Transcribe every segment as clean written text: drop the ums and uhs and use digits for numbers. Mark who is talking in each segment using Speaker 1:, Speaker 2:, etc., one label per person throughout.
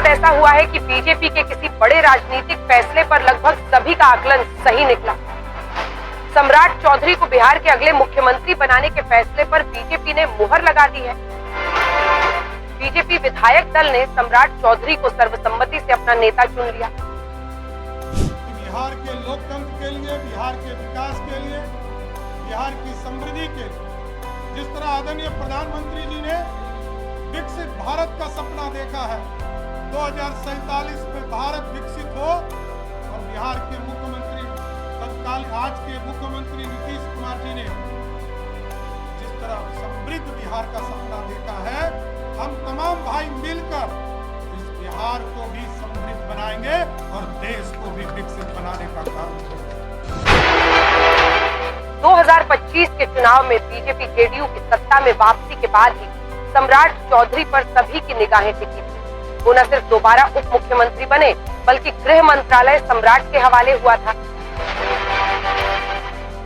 Speaker 1: ऐसा हुआ है कि बीजेपी के किसी बड़े राजनीतिक फैसले पर लगभग सभी का आकलन सही निकला। सम्राट चौधरी को बिहार के अगले मुख्यमंत्री बनाने के फैसले पर बीजेपी ने मुहर लगा दी है। बीजेपी विधायक दल ने सम्राट चौधरी को सर्वसम्मति से अपना नेता चुन लिया।
Speaker 2: बिहार के लोकतंत्र के लिए, बिहार के विकास के लिए, बिहार की समृद्धि के लिए जिस तरह आदरणीय प्रधानमंत्री जी ने विकसित भारत का सपना देखा है, 2047 में भारत विकसित हो, और बिहार के मुख्यमंत्री तत्काल आज के मुख्यमंत्री नीतीश कुमार जी ने जिस तरह समृद्ध बिहार का सपना देखा है, हम तमाम भाई मिलकर इस बिहार को भी समृद्ध बनाएंगे और देश को भी विकसित बनाने का काम करेंगे।
Speaker 1: 2025 के चुनाव में बीजेपी जेडीयू की सत्ता में वापसी के बाद ही सम्राट चौधरी पर सभी की निगाहें टिकी थी। वो न सिर्फ दोबारा उप मुख्यमंत्री बने, बल्कि गृह मंत्रालय सम्राट के हवाले हुआ था।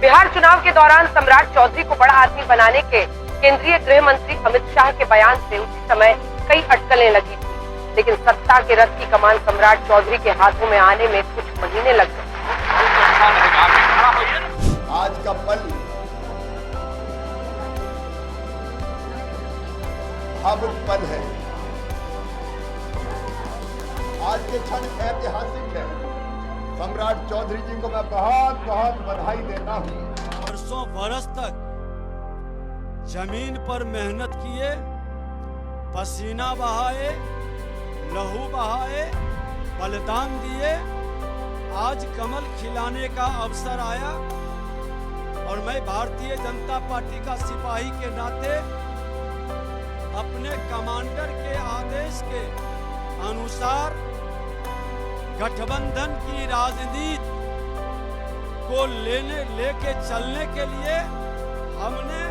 Speaker 1: बिहार चुनाव के दौरान सम्राट चौधरी को बड़ा आदमी बनाने के केंद्रीय गृह मंत्री अमित शाह के बयान से उसी समय कई अटकलें लगी थी, लेकिन सत्ता के रथ की कमान सम्राट चौधरी के हाथों में आने में कुछ महीने लग गए।
Speaker 3: आज का पल भावुक पल है। आज के क्षण ऐतिहासिक है। सम्राट चौधरी जी को मैं बहुत बहुत बधाई देता हूँ।
Speaker 4: वर्षों बरस तक जमीन पर मेहनत किए, पसीना बहाए, लहू बहाए, बलिदान दिए, आज कमल खिलाने का अवसर आया और मैं भारतीय जनता पार्टी का सिपाही के नाते अपने कमांडर के आदेश के अनुसार गठबंधन की राजनीति को लेके चलने के लिए हमने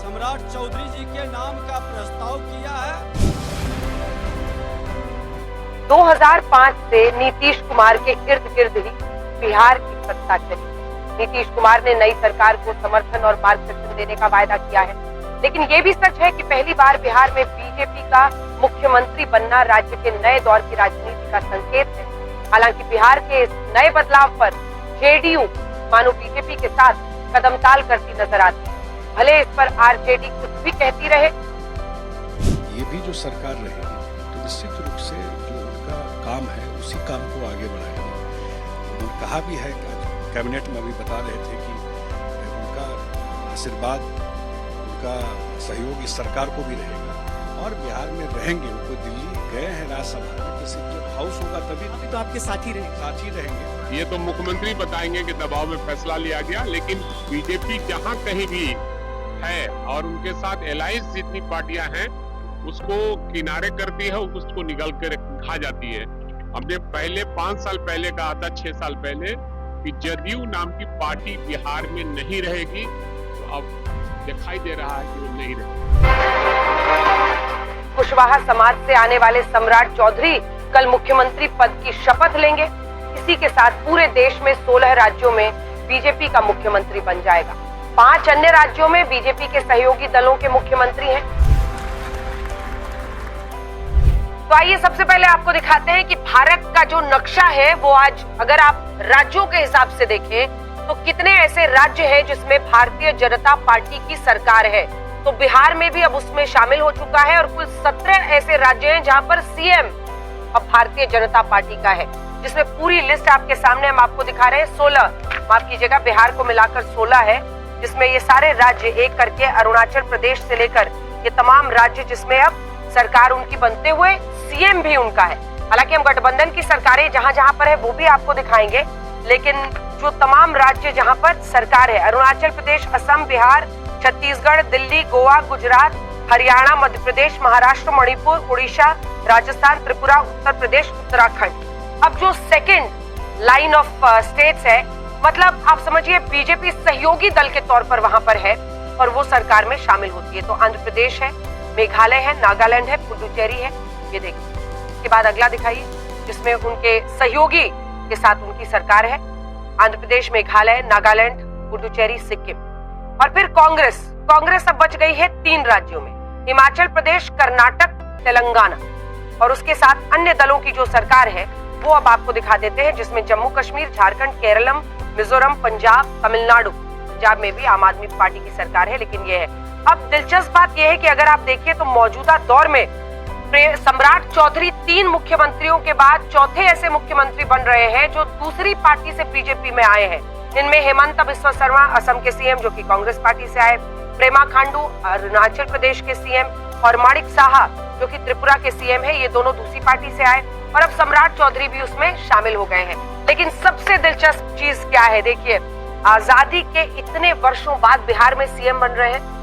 Speaker 4: सम्राट चौधरी जी के नाम का प्रस्ताव किया है।
Speaker 1: 2005 से नीतीश कुमार के इर्द गिर्द ही बिहार की सत्ता चली। नीतीश कुमार ने नई सरकार को समर्थन और मार्गदर्शन देने का वायदा किया है, लेकिन ये भी सच है कि पहली बार बिहार में बीजेपी का मुख्यमंत्री बनना राज्य के नए दौर की राजनीति का संकेत है। हालांकि बिहार के इस नए बदलाव पर जेडीयू मानो बीजेपी के साथ कदमताल करती नजर आती है। भले इस पर आरजेडी कुछ भी कहती रहे।
Speaker 5: ये भी जो सरकार रहेगी तो निश्चित रूप से जो उनका काम है उसी काम को आगे बढ़ाएगी। उन्होंने कहा भी है, कैबिनेट में अभी बता रहे थे कि उनका आशीर्वाद, उनका सहयोग इस सरकार को भी रहेगा और बिहार में रहेंगे। उनको दिल्ली गए हैं राज्यसभा में, किसी जब हाउस होगा तभी तो आपके साथी रहेंगे।
Speaker 6: ये तो मुख्यमंत्री बताएंगे कि दबाव में फैसला लिया गया, लेकिन बीजेपी जहां कहीं भी है और उनके साथ एलायंस जितनी पार्टियां हैं उसको किनारे करती है, उसको निगल कर खा जाती है। हमने पहले 5 साल पहले कहा था, 6 साल पहले, कि जदयू नाम की पार्टी बिहार में नहीं रहेगी, तो अब दिखाई दे रहा है कि वो नहीं रहेगी।
Speaker 1: कुशवाहा समाज से आने वाले सम्राट चौधरी कल मुख्यमंत्री पद की शपथ लेंगे। इसी के साथ पूरे देश में 16 राज्यों में बीजेपी का मुख्यमंत्री बन जाएगा। 5 अन्य राज्यों में बीजेपी के सहयोगी दलों के मुख्यमंत्री हैं। तो आइए सबसे पहले आपको दिखाते हैं कि भारत का जो नक्शा है वो आज अगर आप राज्यों के हिसाब से देखें तो कितने ऐसे राज्य हैं जिसमें भारतीय जनता पार्टी की सरकार है। तो बिहार में भी अब उसमें शामिल हो चुका है और कुल 17 ऐसे राज्य हैं जहां पर सीएम अब भारतीय जनता पार्टी का है, जिसमें पूरी लिस्ट आपके सामने हम आपको दिखा रहे हैं। 16, माफ कीजिएगा, बिहार को मिलाकर 16 है, जिसमें ये सारे राज्य एक करके अरुणाचल प्रदेश से लेकर ये तमाम राज्य जिसमें अब सरकार उनकी बनते हुए सीएम भी उनका है। हालांकि हम गठबंधन की सरकारें जहां जहां पर है वो भी आपको दिखाएंगे, लेकिन जो तमाम राज्य जहां पर सरकार है, अरुणाचल प्रदेश, असम, बिहार, छत्तीसगढ़, दिल्ली, गोवा, गुजरात, हरियाणा, मध्य प्रदेश, महाराष्ट्र, मणिपुर, उड़ीसा, राजस्थान, त्रिपुरा, उत्तर प्रदेश, उत्तराखंड। अब जो सेकेंड लाइन ऑफ स्टेट्स है, मतलब आप समझिए बीजेपी सहयोगी दल के तौर पर वहां पर है और वो सरकार में शामिल होती है। तो आंध्र प्रदेश है, मेघालय है, नागालैंड है, पुडुचेरी है। ये देखिए, इसके बाद अगला दिखाइए जिसमें उनके सहयोगी के साथ उनकी सरकार है। आंध्र प्रदेश, मेघालय, नागालैंड, पुडुचेरी, सिक्किम। और फिर कांग्रेस अब बच गई है 3 राज्यों में, हिमाचल प्रदेश, कर्नाटक, तेलंगाना। और उसके साथ अन्य दलों की जो सरकार है वो अब आपको दिखा देते हैं, जिसमें जम्मू कश्मीर, झारखंड, केरलम, मिजोरम, पंजाब, तमिलनाडु, पंजाब में भी आम आदमी पार्टी की सरकार है। लेकिन ये है, अब दिलचस्प बात यह है कि अगर आप देखिए तो मौजूदा दौर में सम्राट चौधरी 3 मुख्यमंत्रियों के बाद चौथे ऐसे मुख्यमंत्री बन रहे हैं जो दूसरी पार्टी से बीजेपी में आए हैं। इनमें हेमंत बिस्वा शर्मा असम के सीएम जो कि कांग्रेस पार्टी से आए, प्रेमा खांडू अरुणाचल प्रदेश के सीएम और माणिक साहा जो कि त्रिपुरा के सीएम है, ये दोनों दूसरी पार्टी से आए और अब सम्राट चौधरी भी उसमें शामिल हो गए हैं। लेकिन सबसे दिलचस्प चीज क्या है, देखिए आजादी के इतने वर्षों बाद बिहार में सीएम बन रहे हैं।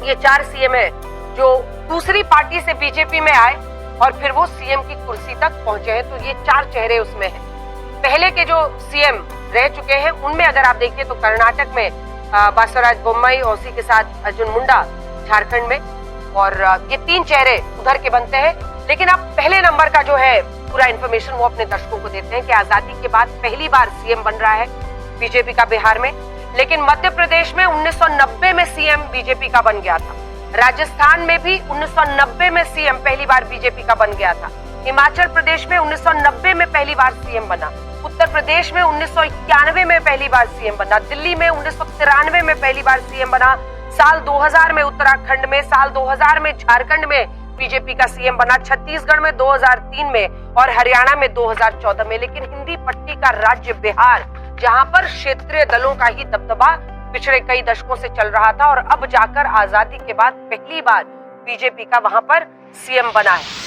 Speaker 1: ये 4 सीएम है जो दूसरी पार्टी से बीजेपी में आए और फिर वो सीएम की कुर्सी तक पहुंचे हैं। तो ये 4 चेहरे उसमें हैं। पहले के जो सीएम रह चुके हैं उनमें अगर आप देखिए तो कर्नाटक में बसवराज बोम्मई और उसी के साथ अर्जुन मुंडा झारखंड में, और ये 3 चेहरे उधर के बनते हैं। लेकिन अब पहले नंबर का जो है पूरा इंफॉर्मेशन वो अपने दर्शकों को देते हैं कि आजादी के बाद पहली बार सीएम बन रहा है बीजेपी का बिहार में। लेकिन मध्य प्रदेश में 1990 में सीएम बीजेपी का बन गया था। राजस्थान में भी 1990 में सीएम पहली बार बीजेपी का बन गया था। हिमाचल प्रदेश में 1990 में पहली बार सीएम बना। उत्तर प्रदेश में 1991 में पहली बार सीएम बना। दिल्ली में 1993 में पहली बार सीएम बना। साल 2000 में उत्तराखंड में, साल 2000 में झारखंड में बीजेपी का सीएम बना, छत्तीसगढ़ में 2003 में और हरियाणा में 2014 में। लेकिन हिंदी पट्टी का राज्य बिहार, जहां पर क्षेत्रीय दलों का ही दबदबा पिछले कई दशकों से चल रहा था और अब जाकर आजादी के बाद पहली बार बीजेपी का वहां पर सीएम बना है।